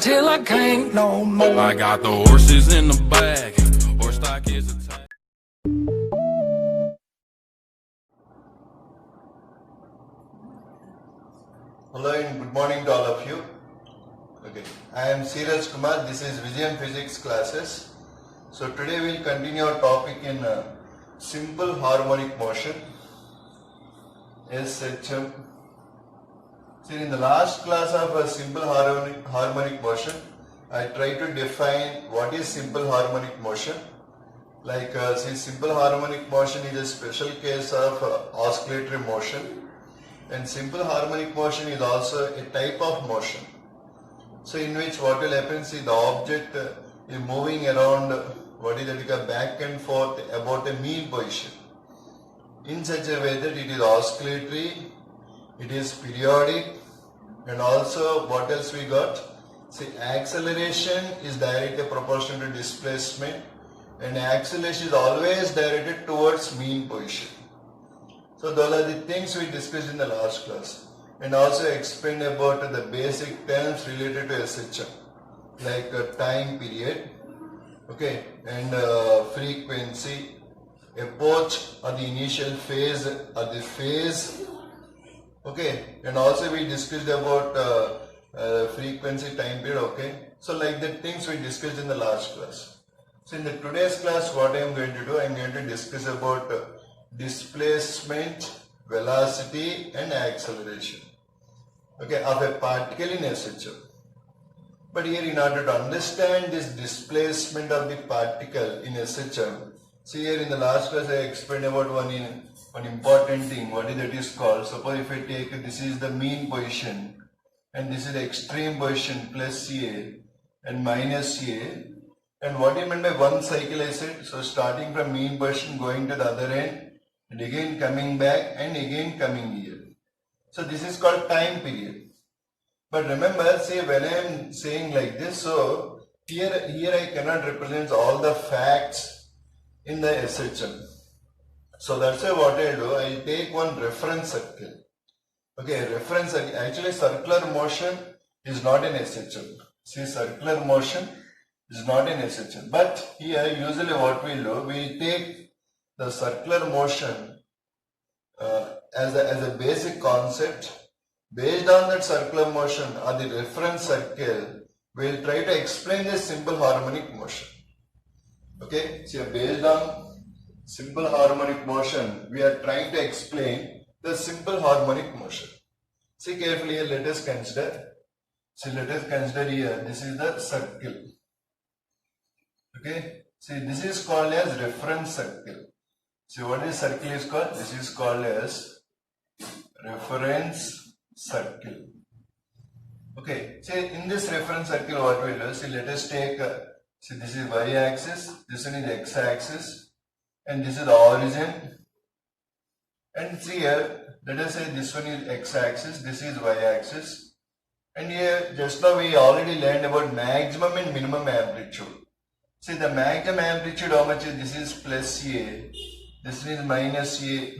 till I can't no more. I got the horses in the back. Horse stock is a Hello and good morning to all of you. Okay, I am Siraj Kumar. This is Vijayam Physics classes. So today we will continue our topic in simple harmonic motion. SHM. See, in the last class of simple harmonic motion, I tried to define what is simple harmonic motion. Like, see, simple harmonic motion is a special case of oscillatory motion, and simple harmonic motion is also a type of motion. So, in which what will happen? See, the object is moving around what is that back and forth about a mean position in such a way that it is oscillatory, it is periodic, and also what else we got? See, acceleration is directly proportional to displacement, and acceleration is always directed towards mean position. So those are the things we discussed in the last class, and also explained about the basic terms related to SHM, like time period, okay, and frequency, epoch or the initial phase or the phase, okay, and also we discussed about frequency, time period, okay. So like the things we discussed in the last class. So in the today's class, what I am going to do, I am going to discuss about displacement, velocity and acceleration, okay, of a particle in SHM. But here, in order to understand this displacement of the particle in SHM, see here in the last class I explained about one important thing. What is that is called? Suppose if I take this is the mean position and this is the extreme position plus CA and minus CA, and what I meant by one cycle I said, so starting from mean position going to the other end and again coming back and again coming here. So this is called time period. But remember, say when I am saying like this, so here I cannot represent all the facts in the SHM. So that's why what I do, I take one reference circle. Okay, reference circle. Actually, circular motion is not in SHM. See, circular motion is not in SHM. But here, usually what we do, we take the circular motion as a basic concept. Based on that circular motion or the reference circle, we will try to explain this simple harmonic motion. Okay, so based on simple harmonic motion, we are trying to explain the simple harmonic motion. See carefully here, let us consider. See, let us consider here, this is the circle. Okay, see, this is called as reference circle. See, what this circle is called? This is called as reference circle. Okay, see, in this reference circle, what we do? See, let us take, see, this is y-axis, this one is x-axis, and this is the origin. And see here, let us say this one is x-axis, this is y-axis, and here just now we already learned about maximum and minimum amplitude. See, the maximum amplitude, how much is? This is plus CA, this is minus CA.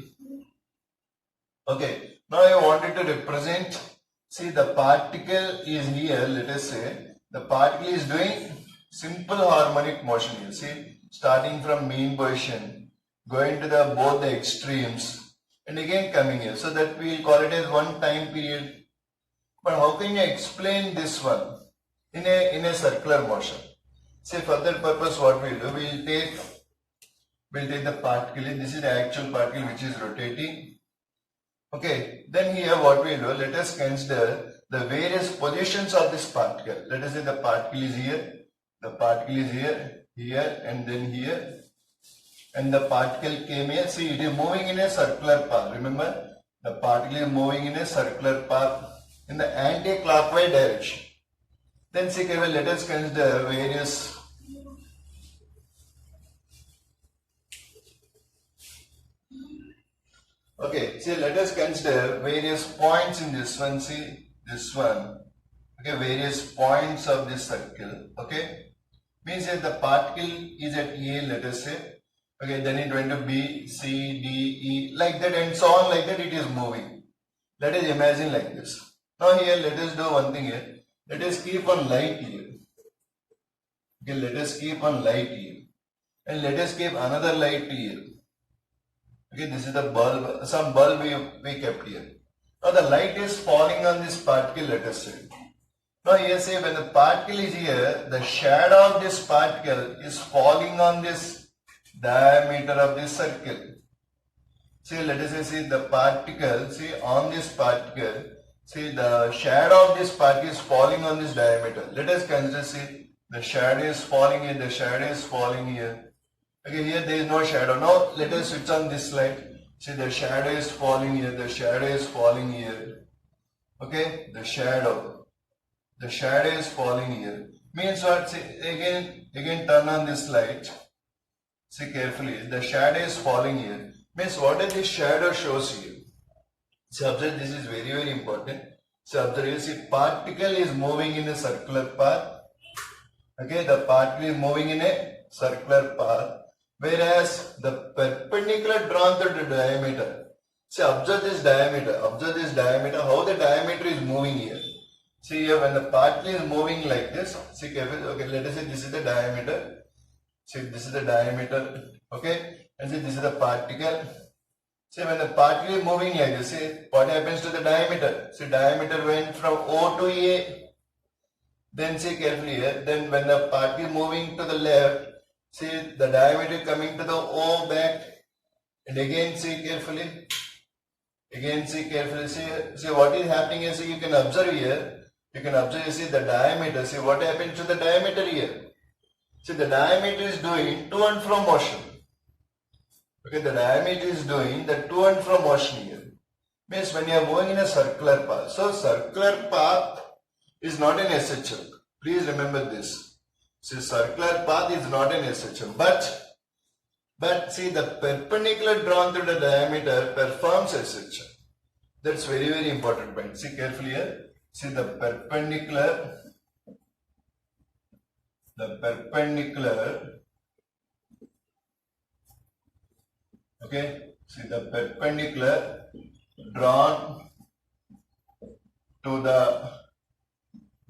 Okay, now I wanted to represent, see, the particle is here, let us say, the particle is doing simple harmonic motion here, see, starting from mean position, going to the both the extremes, and again coming here, so that we will call it as one time period. But how can you explain this one in a circular motion? Say, for that purpose, what we will do, we will take the particle, this is the actual particle which is rotating. Okay, then here what we do, let us consider the various positions of this particle. Let us say the particle is here, the particle is here, here and then here, and the particle came here. See, it is moving in a circular path. Remember, the particle is moving in a circular path in the anti-clockwise direction. Then see, let us consider various okay, see, let us consider various points in this one. See, this one. Okay, various points of this circle. Okay, means that the particle is at A, let us say. Okay, then it went to B, C, D, E, like that, and so on, like that it is moving. Let us imagine like this. Now here, let us do one thing here. let us keep one light here. Okay, let us keep one light here. And let us keep another light here. Okay, this is the bulb, some bulb we kept here. Now the light is falling on this particle, let us say. Now here say when the particle is here, the shadow of this particle is falling on this diameter of this circle. See, let us say, see the particle, see on this particle, see the shadow of this particle is falling on this diameter. Let us consider, see the shadow is falling here, the shadow is falling here. Okay, here there is no shadow. Now let us switch on this light. See the shadow is falling here, the shadow is falling here. Okay, the shadow is falling here. Means what? See again turn on this light. See carefully, the shadow is falling here. Means what is this shadow shows here? See, observe, this is very very important. So observe, you see particle is moving in a circular path. Okay, the particle is moving in a circular path. Whereas the perpendicular drawn through the diameter. See, observe this diameter, how the diameter is moving here. See here, when the particle is moving like this, see carefully, okay, let us say this is the diameter. See, this is the diameter, okay, and see this is the particle. See, when the particle is moving like this, see what happens to the diameter? See, diameter went from O to A. Then see carefully here, then when the particle is moving to the left, see the diameter coming to the O back, and again see carefully, see what is happening is, see you can observe here, you see the diameter, see what happens to the diameter here. See the diameter is doing to and fro motion. Okay, the diameter is doing the to and fro motion here. Means when you are moving in a circular path. So circular path is not an SHM. Please remember this. See, circular path is not an SHM, but see the perpendicular drawn through the diameter performs SHM. That's very very important point. See carefully here. See the perpendicular. Okay. See the perpendicular drawn to the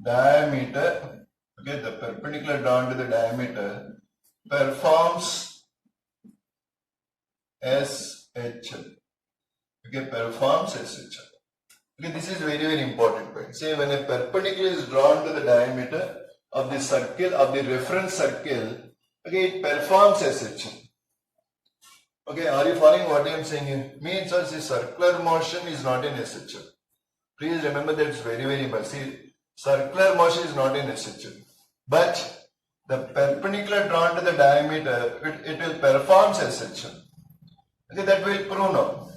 diameter. Okay, the perpendicular drawn to the diameter performs SHM. Okay, performs SHM. Okay, this is very very important point. Say when a perpendicular is drawn to the diameter of the circle, of the reference circle, okay, it performs SHM. Okay, are you following what I am saying here? Means the circular motion is not an SHM. Please remember that it's very very important. See, circular motion is not an SHM. But the perpendicular drawn to the diameter, it will perform SHM. Okay, that will prove now.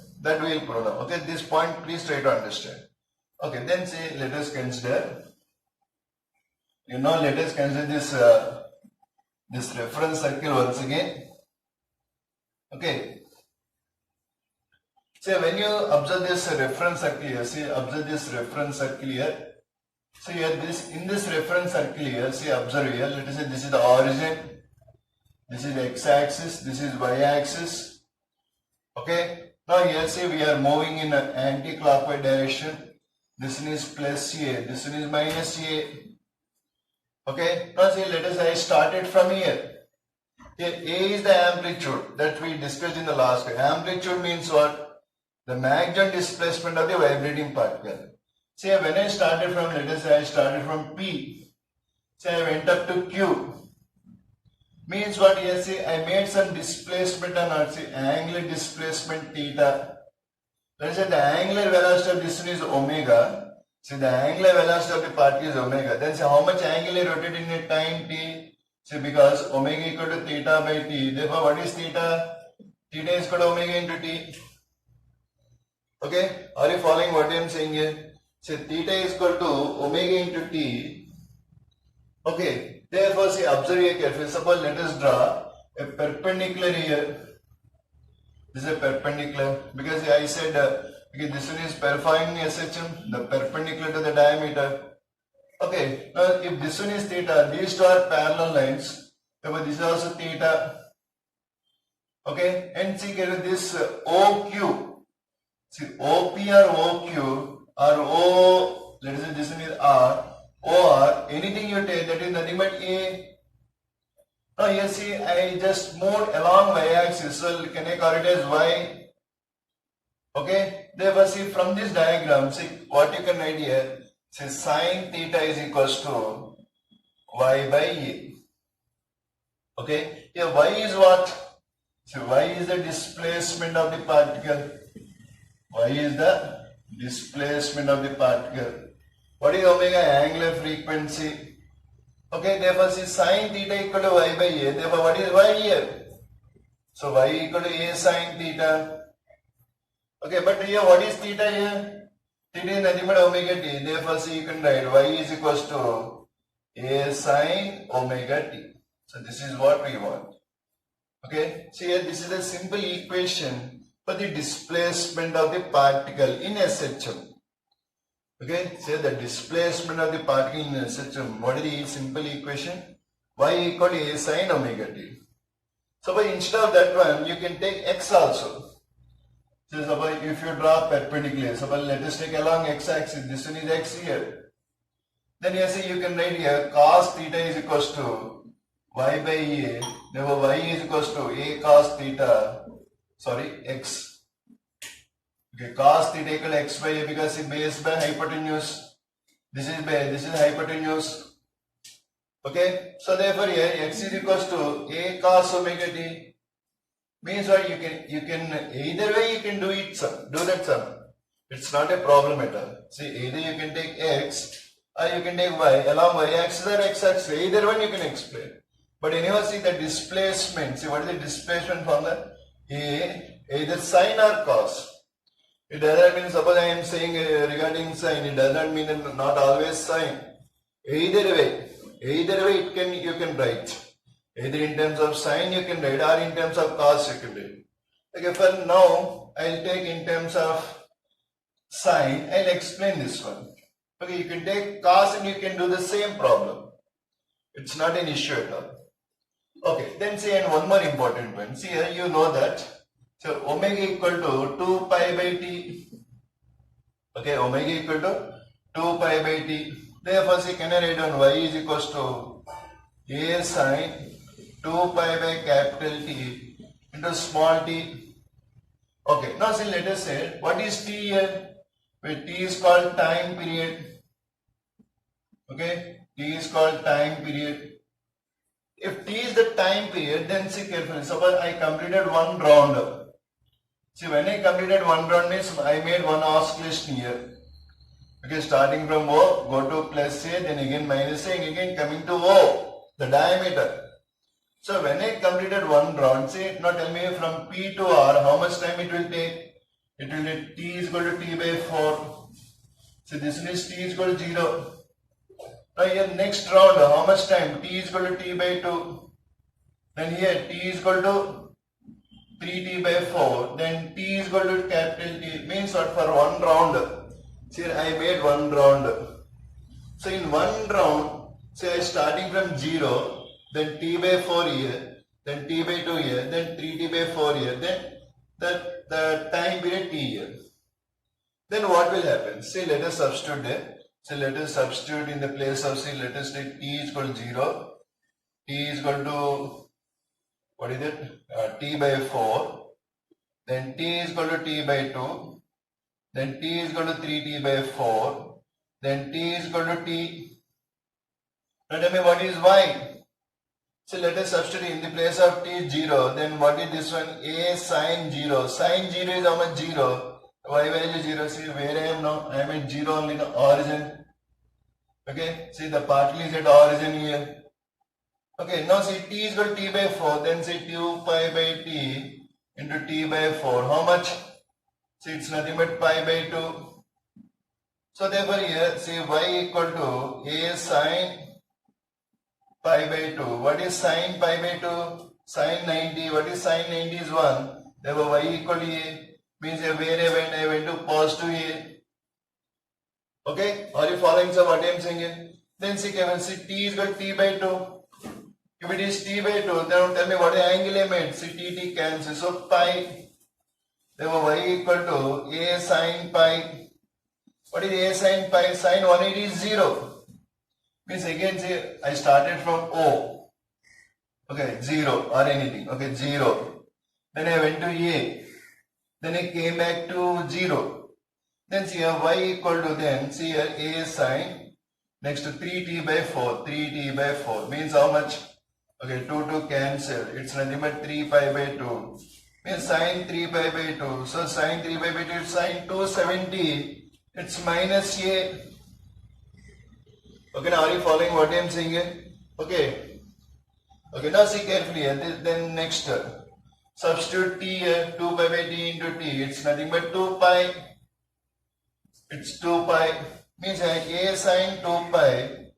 Okay, this point please try to understand. Okay, then say let us consider. Let us consider this reference circle once again. Okay. Say when you observe this reference circle here, see observe this reference circle here. So here in this reference circle here, see observe here, let us say this is the origin, this is the x-axis, this is y-axis. Okay. Now here see we are moving in an anti-clockwise direction. This one is plus A, this one is minus A. Okay. Now see let us say I started from here. Here A is the amplitude that we discussed in the last class. Amplitude means what? The maximum displacement of the vibrating particle. See when I started from, let us say I started from P. Say I went up to Q. Means what? Yes, see I made some displacement on earth. See angular displacement theta. Let us say the angular velocity of this one is omega. See the angular velocity of the particle is omega. Then say how much angular rotated in a time t? See because omega equal to theta by t. Therefore what is theta? Theta is equal to omega into t. Okay, are you following what I am saying here? So theta is equal to omega into t. Okay, therefore see observe here carefully. Suppose let us draw a perpendicular here. This is a perpendicular because I said okay, this one is performing SHM, the perpendicular to the diameter. Okay, now if this one is theta, these two are parallel lines. Therefore this is also theta. Okay, and see this OQ. See OP or OQ or O, let us say this one is R, or anything you take that is nothing but A. Now you see I just moved along y-axis, so can I call it as y? Okay, therefore see from this diagram, see what you can write here, say sine theta is equals to y by A. Okay, here y is what? So y is the displacement of the particle. Y is the displacement of the particle. What is omega? Angular frequency. Okay, therefore see sine theta equal to y by A. Therefore what is y here? So y equal to A sine theta. Okay, but here what is theta here? Theta is nothing but omega t. Therefore see you can write y is equals to A sine omega t. So this is what we want. Okay, so here this is a simple equation for the displacement of the particle in SHM. Okay, so the displacement of the particle in SHM. What is the simple equation? Y equal to A sine omega t. So but instead of that one, you can take x also. So suppose if you draw perpendicular, suppose let us take along x-axis. This one is x here. Then you see you can write here cos theta is equals to y by A, therefore y is equals to A cos theta, x. Okay, cos theta equal x by A because it's base by hypotenuse. This is base, this is hypotenuse. Okay, so therefore here x is equals to A cos omega t. Means what you can either way you can do that sum. It's not a problem at all. See, either you can take x or you can take y along y-axis or x-axis. Either one you can explain. But anyhow, see the displacement. See what is the displacement formula? A, either sine or cos. It does not mean, suppose I am saying regarding sine, it does not mean not always sine. Either way you can write. Either in terms of sine you can write or in terms of cos you can write. Okay, for now I will take in terms of sine, I will explain this one. Okay, you can take cos and you can do the same problem. It's not an issue at all. Okay, then see, and one more important one. See here you know that. So omega equal to 2 pi by t. Okay, omega equal to 2 pi by t. Therefore see, can I write down y is equals to A sine 2 pi by capital T into small t. Okay, now see, let us say what is t here? Where t is called time period. Okay, t is called time period. If t is the time period, then see carefully. Suppose I completed one round. See, when I completed one round means I made one oscillation here. Okay, starting from O, go to plus A, then again minus A, and again coming to O, the diameter. So when I completed one round, see, now tell me from P to R, how much time it will take? It will take t is equal to t by 4. So this one is t is equal to 0. Now here next round, how much time? T is equal to t by 2. Then here t is equal to 3t by 4. Then t is equal to capital T. Means what? For one round. See, I made one round. So in one round, say starting from 0, then t by 4 here, then t by 2 here, then 3t by 4 here, then the time period t here. Then what will happen? Say let us substitute there. So let us substitute in the place of, say, let us take t is equal to 0, t is equal to, what is it? T by 4, then t is equal to t by 2, then t is equal to 3t by 4, then t is equal to t. Now tell me what is y? So let us substitute in the place of t 0, then what is this one? A sine 0. Sine 0 is how much? 0. Y value 0. See where I am now? I am at 0 only, the origin. Okay, see the particle is at origin here. Okay, now see t is equal to t by 4, then say 2 pi by t into t by 4. How much? See, it's nothing but pi by 2. So therefore here, say y equal to A sine pi by 2. What is sine pi by 2? Sine 90. What is sine 90 is 1. Therefore y equal to A. Means where I went to positive A. Okay? Are you following sir what I am saying here? Then see t is equal to t by 2. If it is t by 2, then tell me what angle I made. See t cancels. So pi. Therefore y equal to A sine pi. What is A sine pi? Sine 180 is 0. Means again say I started from O. Okay, 0 or anything. Okay, 0. Then I went to A. Then I came back to 0. Then see here y equal to then see here A sine next to 3t by 4. 3t by 4 means how much? Okay, 2 cancel. It's nothing but 3 pi by 2. Means sine 3 pi by 2. So sine 3 pi by 2 is sine 270. It's minus A. Okay, now are you following what I am saying here? Okay. Okay, now see carefully here. Then next substitute t here. 2 pi by t into t. It's nothing but 2 pi. It's 2 pi. Means A sine 2 pi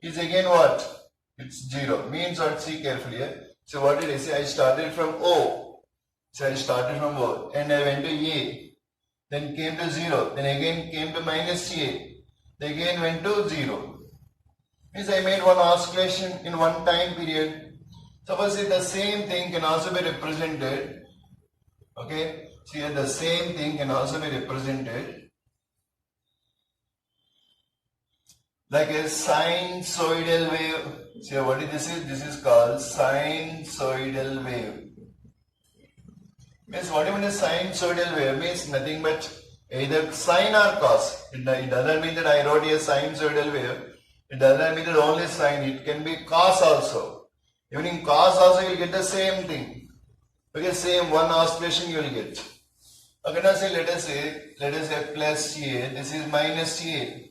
is again what? It's 0. Means what? See carefully here. So what did I say? I started from O. So I started from O and I went to A. Then came to 0. Then again came to minus A. Then again went to 0. Means I made one oscillation in one time period. Suppose the same thing can also be represented. Okay. See here the same thing can also be represented like a sinusoidal wave. See what is this? This is called sinusoidal wave. Means what even is sinusoidal wave? Means nothing but either sine or cos. It doesn't mean that I wrote a sinusoidal wave. It doesn't mean that only sine. It can be cos also. Even in cos also you will get the same thing. Okay, same one oscillation you will get. Okay, now say let us say plus A. This is minus A.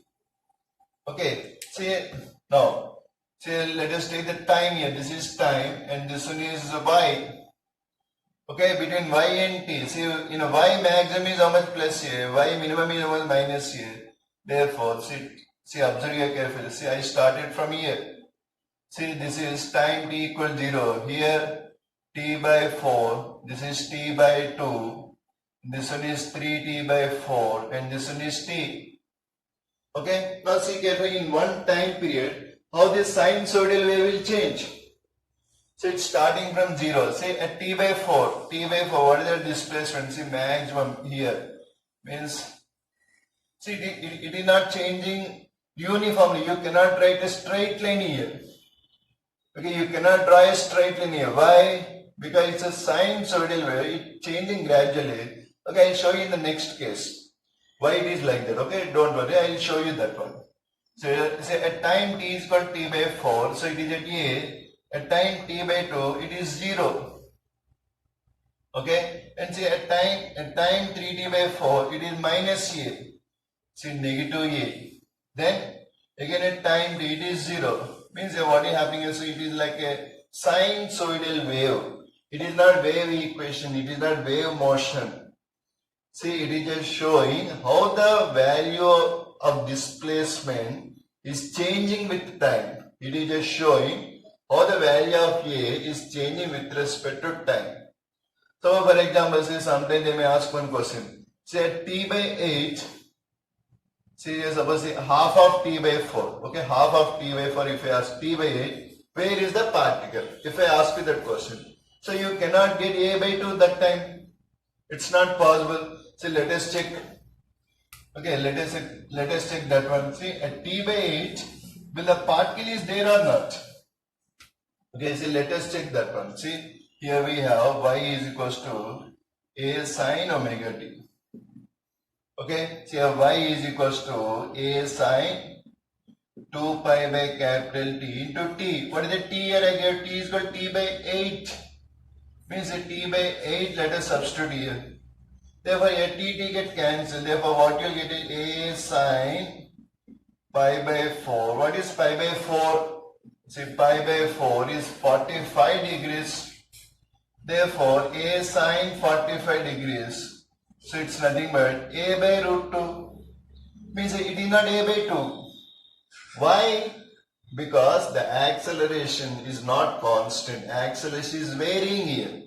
Okay, say now say let us take the time here. This is time and this one is y. Okay, between y and t. See, you know, y maximum is how much plus A, y minimum is how much minus A. Therefore, see observe here carefully. See, I started from here. See, this is time t equal 0. Here t by 4. This is t by 2. This one is 3t by 4 and this one is t. Okay, now see carefully in one time period how this sinusoidal wave will change. So it's starting from 0. Say at t by 4. T by 4, what is the displacement? See maximum here. Means, see it is not changing uniformly. You cannot write a straight line here. Okay, you cannot draw a straight line here. Why? Because it's a sinusoidal wave. It's changing gradually. Okay, I'll show you in the next case why it is like that. Okay, don't worry, I will show you that one. So say at time t is equal to t by 4, so it is at A. At time t by 2, it is 0. Okay, and say at time 3t by 4, it is minus A. See negative A. Then again at time t, it is 0. Means what is happening is, so it is like a sinusoidal wave. It is not wave equation, it is not wave motion. See, it is just showing how the value of displacement is changing with time. It is just showing how the value of A is changing with respect to time. So, for example, say sometimes they may ask one question. Say at t by 8, say suppose half of t by 4. Okay, half of t by 4. If I ask t by 8, where is the particle? If I ask you that question, so you cannot get A by 2 that time. It's not possible. So let us check. Okay, let us check that one. See at t by 8, will the particle is there or not? Okay, so let us check that one. See, here we have y is equals to A sine omega t. Okay, so here y is equals to A sine 2 pi by capital T into t. What is the t here? I gave t is equal to t by 8. Means t by 8, let us substitute here. Therefore, a t get cancelled. Therefore, what you will get is A sine pi by 4. What is pi by 4? See, pi by 4 is 45 degrees. Therefore, A sine 45 degrees. So, it's nothing but A by root 2. Means it is not A by 2. Why? Because the acceleration is not constant. Acceleration is varying here.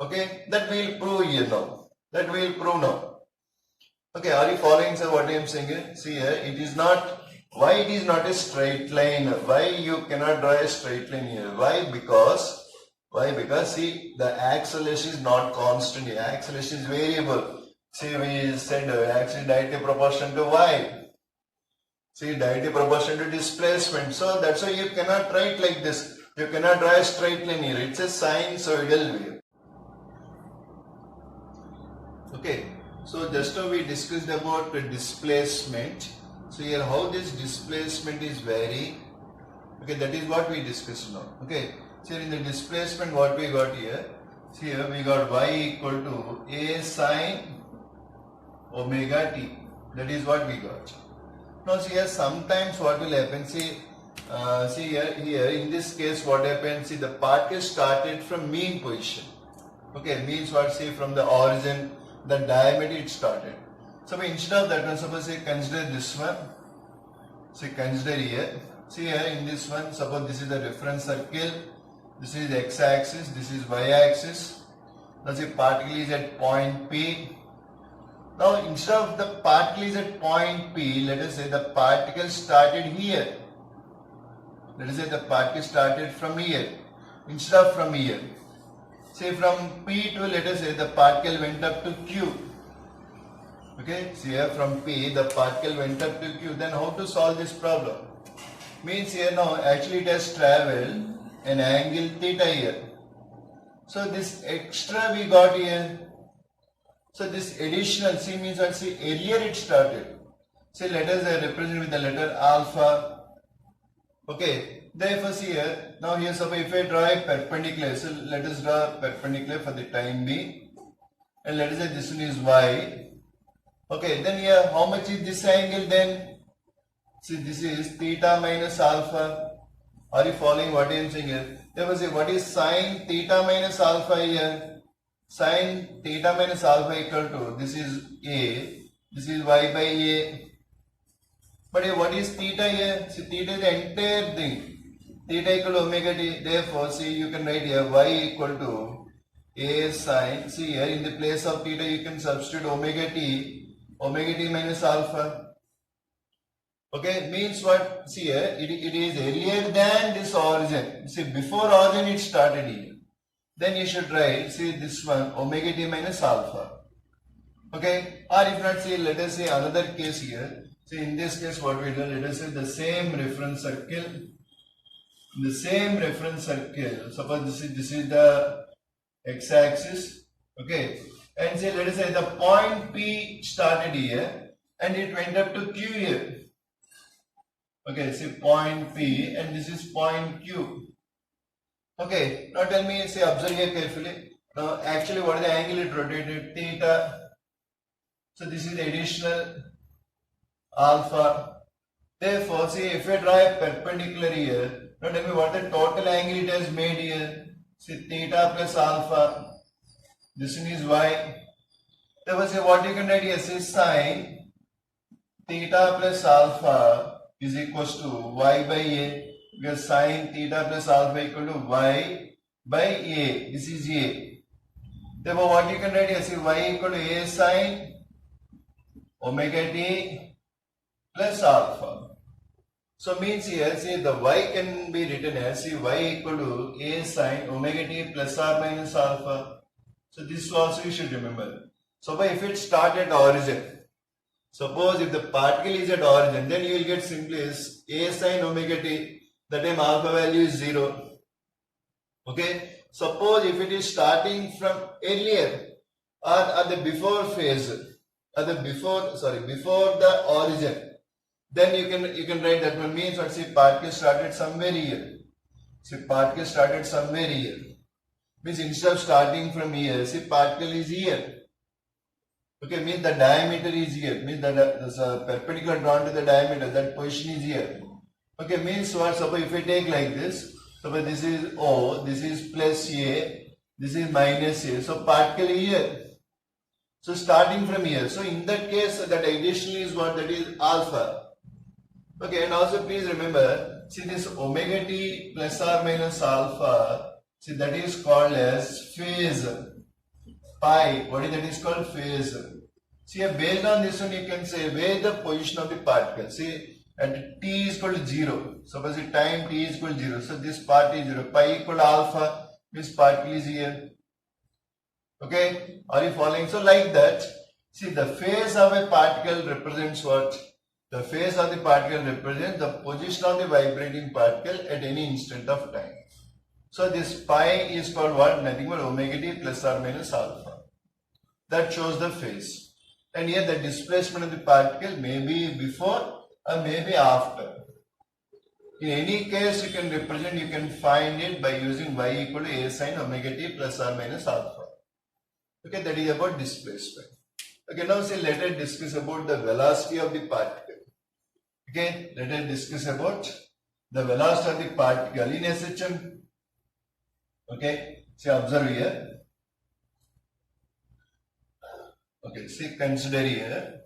Okay, that we will prove here now. That we will prove now. Okay, are you following, sir, what I am saying here? See here, it is not, why it is not a straight line? Why you cannot draw a straight line here? Why? Because see, the acceleration is not constant. The acceleration is variable. See, we said acceleration directly proportional to y. See, density proportional to displacement. So that's why you cannot write like this. You cannot draw a straight line here. It's a sinusoidal wave. Okay. So just now we discussed about the displacement. So here how this displacement is varying. Okay, that is what we discussed now. Okay. So in the displacement what we got here. See here we got y equal to a sine omega t. That is what we got. Now see here sometimes what will happen, see here in this case what happens, see the particle started from mean position. Okay, means what, see from the origin, the diameter it started. So instead of that one, suppose say consider this one. See consider here. See here in this one, suppose this is the reference circle. This is x-axis, this is y-axis. Now see particle is at point P. Now instead of the particle is at point P, let us say the particle started here. Let us say the particle started from here instead of from here. Say from P to, let us say the particle went up to Q. Okay, see here from P the particle went up to Q. Then how to solve this problem? Means here now actually it has traveled an angle theta here. So this extra we got here. So this additional, see means what, see earlier it started. Say let us represent with the letter alpha. Okay, therefore see here, now here suppose if I draw a perpendicular, so let us draw perpendicular for the time being. And let us say this one is y. Okay, then here how much is this angle then? See this is theta minus alpha. Are you following what I am saying here? Therefore say what is sine theta minus alpha here? Sine theta minus alpha equal to, this is a, this is y by a. But here what is theta here? See theta is the entire thing. Theta equal to omega t. Therefore see you can write here y equal to a sine. See here in the place of theta you can substitute omega t minus alpha. Okay, means what? See here it is earlier than this origin. See before origin it started here. Then you should write, see this one, omega t minus alpha. Okay, or if not, see, let us say another case here. See in this case what we do, let us say the same reference circle. The same reference circle, suppose this is the x-axis. Okay, and say let us say the point P started here and it went up to Q here. Okay, see point P and this is point Q. Okay, now tell me, say observe here carefully. Now actually what is the angle it rotated? Theta. So this is the additional alpha. Therefore, see if I draw a perpendicular here, now tell me what the total angle it has made here. See theta plus alpha. This one is y. Therefore, say what you can write here, say sine theta plus alpha is equals to y by a. Because sine theta plus alpha equal to y by a. This is a. Therefore, what you can write here? See y equal to a sine omega t plus alpha. So means here, see the y can be written as, see y equal to a sine omega t plus or minus alpha. So this also you should remember. So if it start at origin, suppose if the particle is at origin, then you will get simply as a sine omega t. That time alpha value is 0. Okay. Suppose if it is starting from earlier or at the before phase, before the origin, then you can write that one means what, see particle started somewhere here. See particle started somewhere here. Means instead of starting from here, see particle is here. Okay, means the diameter is here. Means that there's a perpendicular drawn to the diameter, that position is here. Okay, means what, suppose if I take like this, suppose this is O, this is plus A, this is minus A. So particle here. So starting from here. So in that case, that addition is what, that is alpha. Okay, and also please remember, see this omega t plus or minus alpha, see that is called as phase. Pi, what is that is called? Phase. See based on this one you can say where the position of the particle. See at t is equal to 0. Suppose the time t is equal to 0. So this part is 0. Pi equal to alpha. This particle is here. Okay. Are you following? So like that. See the phase of a particle represents what? The phase of the particle represents the position of the vibrating particle at any instant of time. So this pi is called what? Nothing but omega t plus or minus alpha. That shows the phase. And here the displacement of the particle may be before or may be after. In any case, you can represent, you can find it by using y equal to a sin omega t plus or minus alpha. Okay, that is about displacement. Okay, now see, let us discuss about the velocity of the particle. Okay, let us discuss about the velocity of the particle in SHM. Okay, see, observe here. Okay, see, consider here.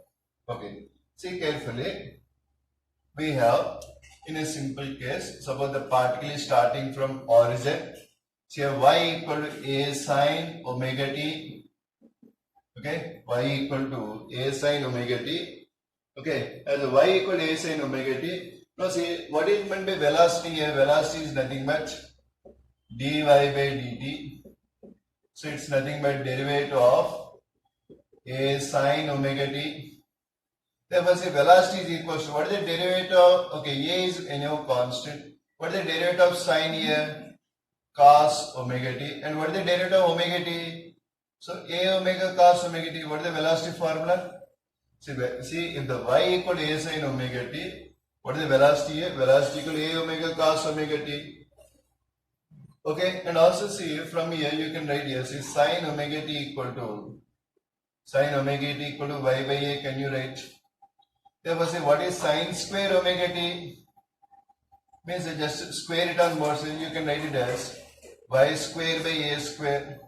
Okay, see carefully. We have, in a simple case, suppose the particle is starting from origin. Say y equal to a sin omega t. Okay, y equal to a sin omega t. Okay, as y equal to a sin omega t. Now see, what is meant by velocity here? Velocity is nothing but dy by dt. So it's nothing but derivative of a sin omega t. Therefore, say velocity is equal to, what is the derivative of, okay, a is anyhow constant. What is the derivative of sine here? Cos omega t. And what is the derivative of omega t? So a omega cos omega t. What is the velocity formula? See, if the y equal to a sin omega t, what is the velocity here? Velocity equal to a omega cos omega t. Okay, and also see, from here you can write here, see, sin omega t equal to y by a, can you write? Therefore, say, what is sin square omega t? Means just square it on both sides, you can write it as y square by a square.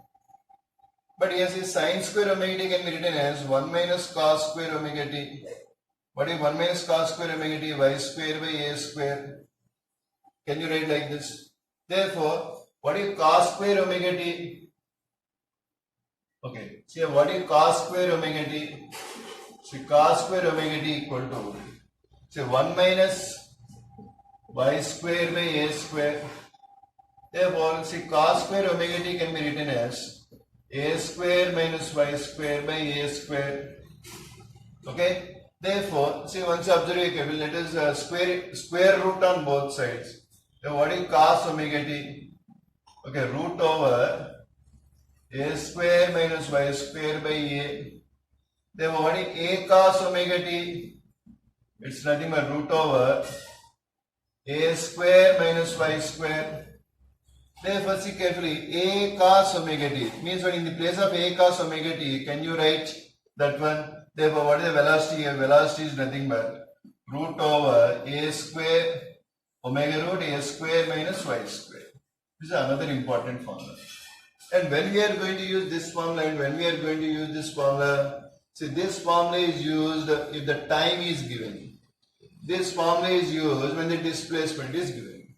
But here, see, sin square omega t can be written as 1 minus cos square omega t. What is 1 minus cos square omega t? Y square by a square. Can you write like this? Therefore, what is cos square omega t? Okay, see, what is cos square omega t? See, cos square omega t equal to, say, 1 minus y square by a square. Therefore, see, cos square omega t can be written as a square minus y square by a square. Okay, therefore, see, once you observe carefully, let us square root on both sides. Then what is cos omega t? Okay, root over a square minus y square by a. Then what is a cos omega t? It's nothing but root over a square minus y square. Therefore, see carefully, a cos omega t means what, in the place of a cos omega t, can you write that one? Therefore, what is the velocity here? Velocity is nothing but root over a square omega root a square minus y square. This is another important formula. And when we are going to use this formula, see, this formula is used if the time is given. This formula is used when the displacement is given.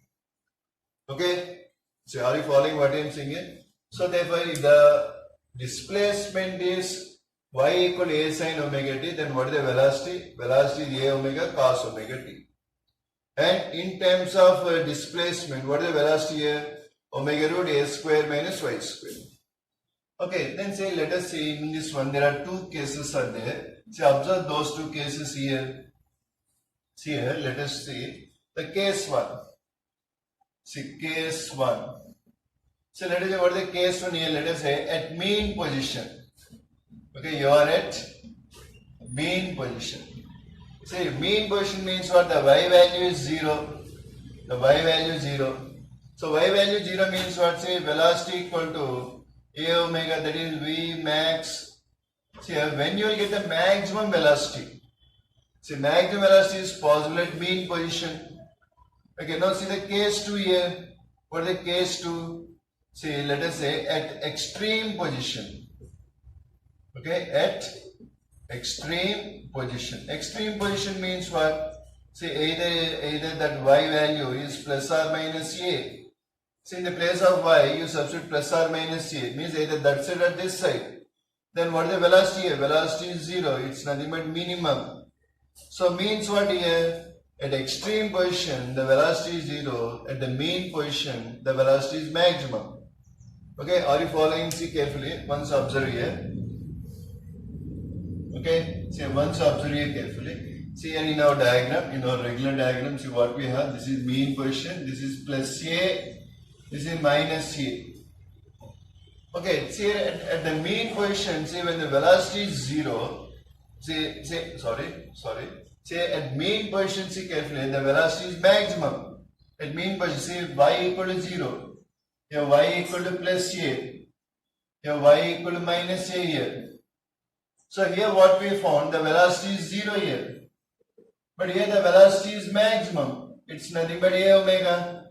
Okay? So are you following what I am saying here? So therefore, if the displacement is y equal to a sin omega t, then what is the velocity? Velocity is a omega cos omega t. And in terms of displacement, what is the velocity here? Omega root a square minus y square. Okay, then say, let us see in this one, there are two cases are there. See, observe those two cases here. See here, let us see the case 1. See, case 1. So let us say, what is the case 1 here? Let us say at mean position. Okay, you are at mean position. See, mean position means what? The y value is 0. The y value is 0. So y value 0 means what? Say velocity equal to a omega, that is v max. See, when you will get the maximum velocity. See, maximum velocity is possible at mean position. Okay, now see the case 2 here. What is the case 2? See, let us say at extreme position. Okay, at extreme position. Extreme position means what? See, either that y value is plus or minus a. See, in the place of y, you substitute plus or minus a. It means either that side or this side. Then what is the velocity here? Velocity is 0. It's nothing but minimum. So means what here? At extreme position, the velocity is 0. At the mean position, the velocity is maximum. Okay, are you following? See carefully. Once observe here. Okay, see, once observe here carefully. See here in our diagram, in our regular diagram, see what we have. This is mean position, this is plus A, this is minus A. Okay, see here at the mean position, see when the velocity is 0, say at mean position, see carefully, the velocity is maximum. At mean position, see y equal to 0, here y equal to plus A, here y equal to minus A here. So here what we found, the velocity is 0 here. But here the velocity is maximum. It's nothing but A omega.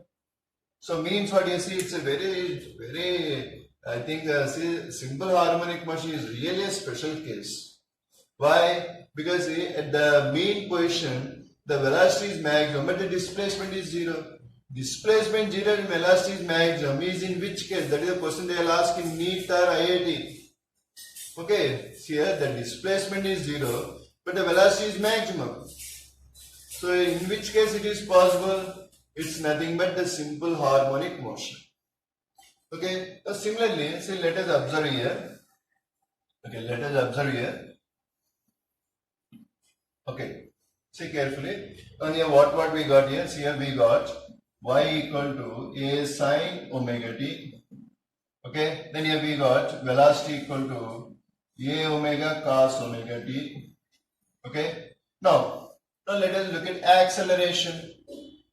So means what you see, it's a very, I think simple harmonic motion is really a special case. Why? Because at the mean position, the velocity is maximum, but the displacement is 0. Displacement 0 and velocity is maximum is in which case? That is the question they will ask in NEET or IIT. Okay, see here the displacement is 0, but the velocity is maximum. So in which case it is possible? It's nothing but the simple harmonic motion. Okay, so similarly, see let us observe here. Okay, let us observe here. Okay, see carefully. And here what we got here? See here we got y equal to A sine omega t. Okay, then here we got velocity equal to A omega cos omega t. Okay, now let us look at acceleration.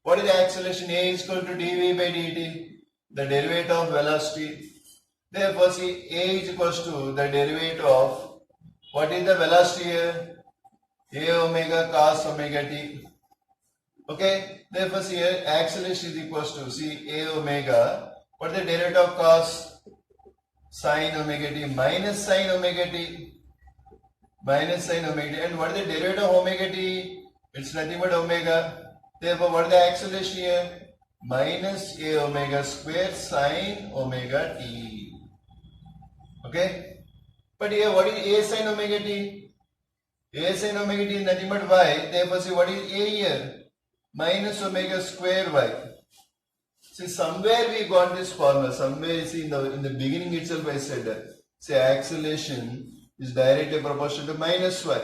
What is the acceleration? A is equal to dv by dt, the derivative of velocity. Therefore, see A is equals to the derivative of, what is the velocity here? A omega cos omega t. Okay, therefore see here acceleration is equals to, see A omega, what is the derivative of cos? Sine omega t minus sine omega t. Minus sine omega t. And what is the derivative of omega t? It's nothing but omega. Therefore, what is the acceleration here? Minus A omega square sine omega t. Okay? But here, what is A sine omega t? A sine omega t is nothing but y. Therefore, see what is A here? Minus omega square y. See, somewhere we got this formula. Somewhere, see, in the beginning itself I said that. Say, acceleration is directly proportional to minus y.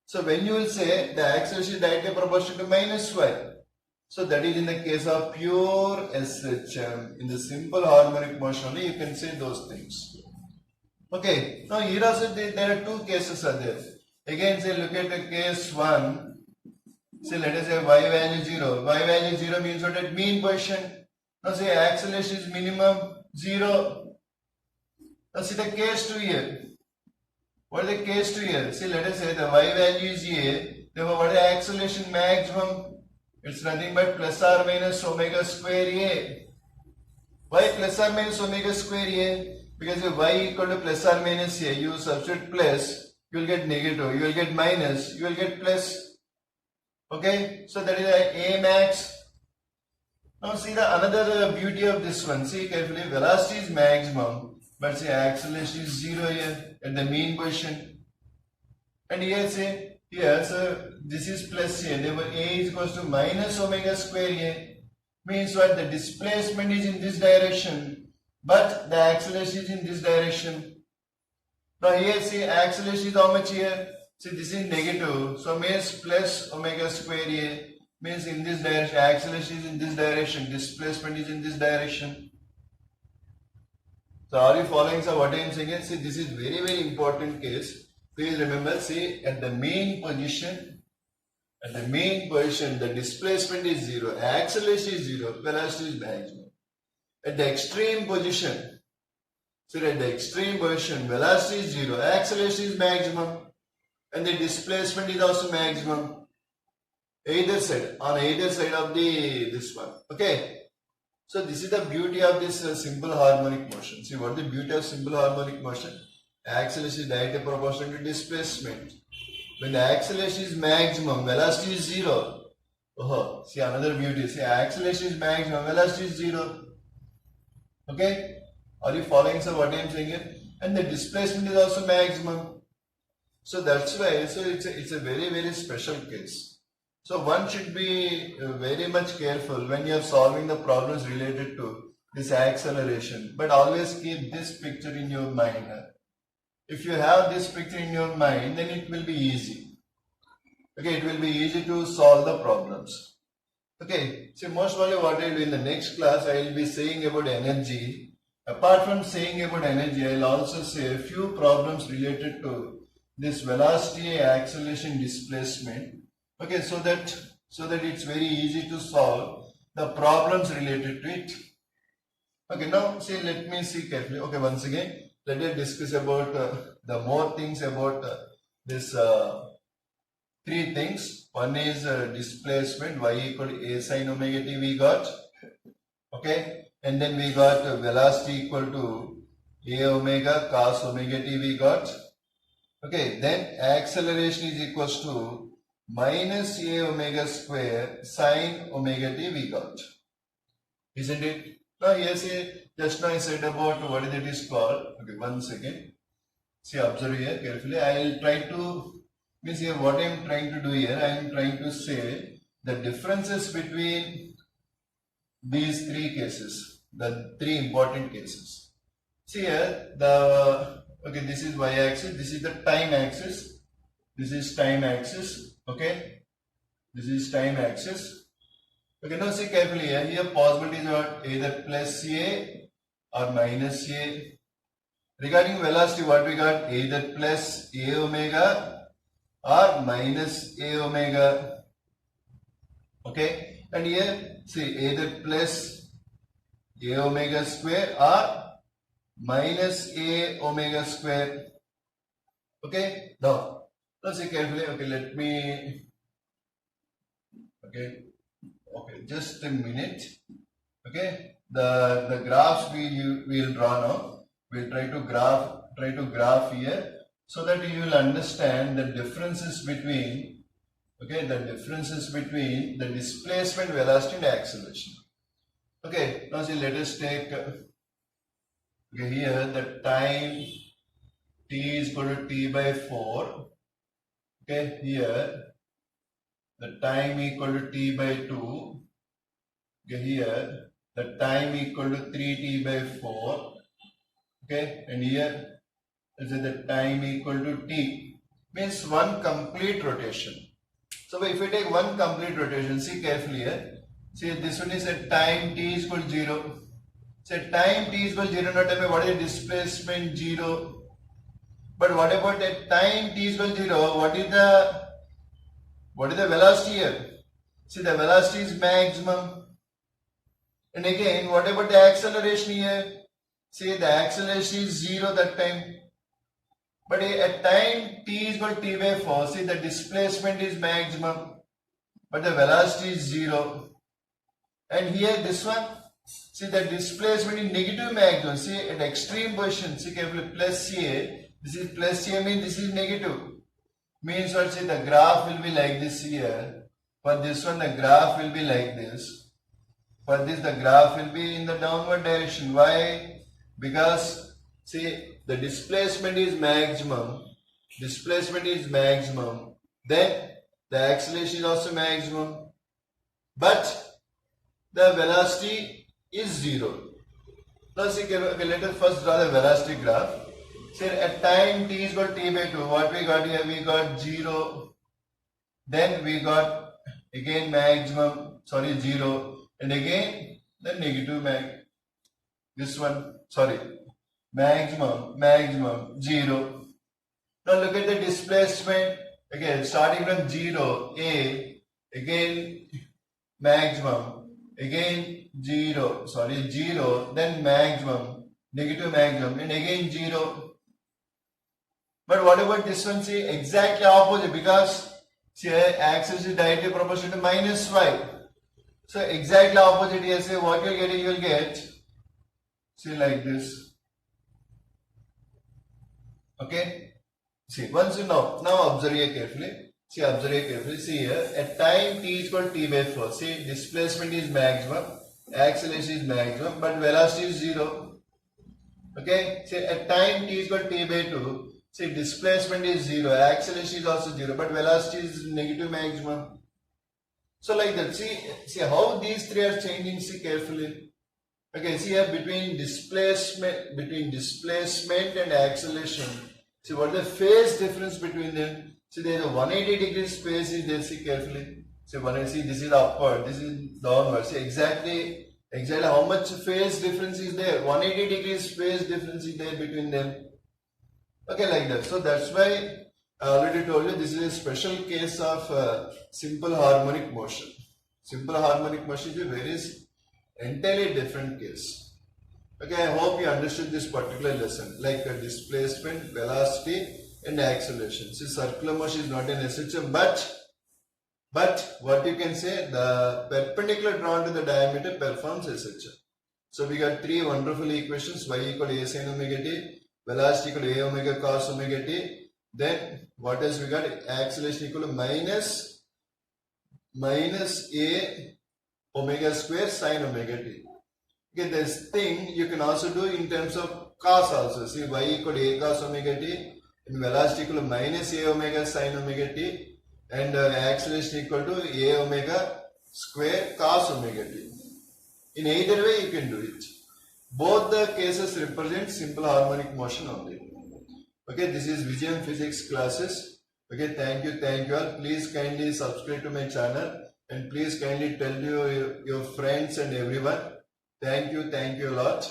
So when you will say the acceleration is directly proportional to minus y, so that is in the case of pure SHM. In the simple harmonic motion only you can say those things. Okay, now here also there are two cases are there. Again, say look at the case 1. Say let us say y value 0. Y value 0 means what? At mean position. Now say acceleration is minimum 0. Now see the case 2 here. What is the case 2 here? See, let us say the y value is A. Therefore, what is the acceleration maximum? It's nothing but plus or minus omega square A. Why plus or minus omega square A? Because if y equal to plus or minus A, you substitute plus, you will get negative. You will get minus, you will get plus. Okay, so that is A max. Now see the another beauty of this one. See carefully, velocity is maximum. But say acceleration is 0 here at the mean position. And here say, here so this is plus A, therefore A is equals to minus omega square A. Means what? The displacement is in this direction, but the acceleration is in this direction. Now here see acceleration is how much here? See this is negative, so means plus omega square A. Means in this direction, acceleration is in this direction, displacement is in this direction. So are you following sir what I am saying? See this is very important case. Please remember, see at the mean position, the displacement is 0, acceleration is 0, velocity is maximum. At the extreme position, so at the extreme position, velocity is 0, acceleration is maximum, and the displacement is also maximum. Either side, on either side of this one. Okay. So this is the beauty of this simple harmonic motion. See what is the beauty of simple harmonic motion? Acceleration is directly proportional to displacement. When the acceleration is maximum, velocity is 0. Oh, see another beauty. See acceleration is maximum, velocity is 0. Okay? Are you following sir what I am saying here? And the displacement is also maximum. So that's why so it's a very special case. So one should be very much careful when you are solving the problems related to this acceleration. But always keep this picture in your mind. If you have this picture in your mind, then it will be easy. Okay, it will be easy to solve the problems. Okay, so most probably what I will do in the next class, I will be saying about energy. Apart from saying about energy, I will also say a few problems related to this velocity, acceleration, displacement. Okay, so that it's very easy to solve the problems related to it. Okay, now see, let me see carefully. Okay, once again, let us discuss about the more things about this three things. One is displacement, y equal to a sin omega t we got. Okay, and then we got velocity equal to a omega cos omega t we got. Okay, then acceleration is equals to minus a omega square sin omega t we got. Isn't it? Now here see, just now I said about what it is called. Okay, one second. See, observe here carefully. I will try to, means here what I am trying to do here, I am trying to say the differences between these three cases, the three important cases. See here, okay, this is y-axis, this is the time axis, this is time axis, okay, this is time axis. Okay, now see carefully here. Here possibilities are either plus a or minus a. Regarding velocity, what we got? Either plus a omega or minus a omega. Okay, and here see either plus a omega square or minus a omega square. Okay, now see carefully. Okay, let me. Okay, just a minute. Okay, the graphs we will draw now. We'll try to graph here so that you will understand the differences between the displacement, velocity and acceleration. Okay, now see, let us take here the time t is equal to t by 4. Okay, here the time equal to t by 2. Okay, here the time equal to 3t by 4. Okay, and here is the time equal to t, means one complete rotation. So if we take one complete rotation, see carefully here. See, this one is a time t is equal to 0. Say time t is equal to 0, not time, what is the displacement? 0. But what about the time t is equal to 0? What is the velocity here? See, the velocity is maximum. And again, what about the acceleration here? See, the acceleration is 0 that time. But at time t is equal to t by 4, see, the displacement is maximum, but the velocity is 0. And here this one, see, the displacement is negative maximum. See, at extreme position, see carefully, plus a, this is plus a means this is negative. Means what? See, the graph will be like this here. For this one, the graph will be like this. For this, the graph will be in the downward direction. Why? Because see, the displacement is maximum, then the acceleration is also maximum, but the velocity is 0. Now see, okay, let us first draw the velocity graph. Say at time t is equal to t by 2, what we got here? We got 0, then we got again maximum, 0, and again the negative this one, maximum, 0. Now look at the displacement. Again, starting from 0, a, again maximum, again 0, then maximum, negative maximum, and again 0. But what about this one? See, exactly opposite, because see, axis is directly proportional to minus y. So exactly opposite here. Say what you will get. See, like this. Okay. See, once you know, now observe here carefully. See here, at time t is equal to t by 4. See, displacement is maximum, acceleration is maximum, but velocity is 0. Okay. See, at time t is equal to t by 2. See, displacement is 0, acceleration is also 0, but velocity is negative maximum. So like that. See how these three are changing. See carefully. Okay, see here between displacement and acceleration. See what is the phase difference between them? See, there is a 180 degree space is there, see carefully. See, 180, this is upward, this is downward. See exactly how much phase difference is there. 180 degrees phase difference is there between them. Okay, like that. So that's why I already told you this is a special case of simple harmonic motion. Simple harmonic motion is a very entirely different case. Okay, I hope you understood this particular lesson, like displacement, velocity and acceleration. See, circular motion is not an SHM, but what you can say, the perpendicular drawn to the diameter performs SHM. So we got three wonderful equations: y equal to a sin omega t, velocity equal to a omega cos omega t. Then what else we got? Acceleration equal to minus a omega square sin omega t. Okay, this thing you can also do in terms of cos also. See, y equal to a cos omega t and velocity equal to minus a omega sin omega t and acceleration equal to a omega square cos omega t. In either way you can do it. Both the cases represent simple harmonic motion only. Okay, this is Vijayam Physics classes. Okay, thank you all. Please kindly subscribe to my channel and please kindly tell your friends and everyone. Thank you a lot.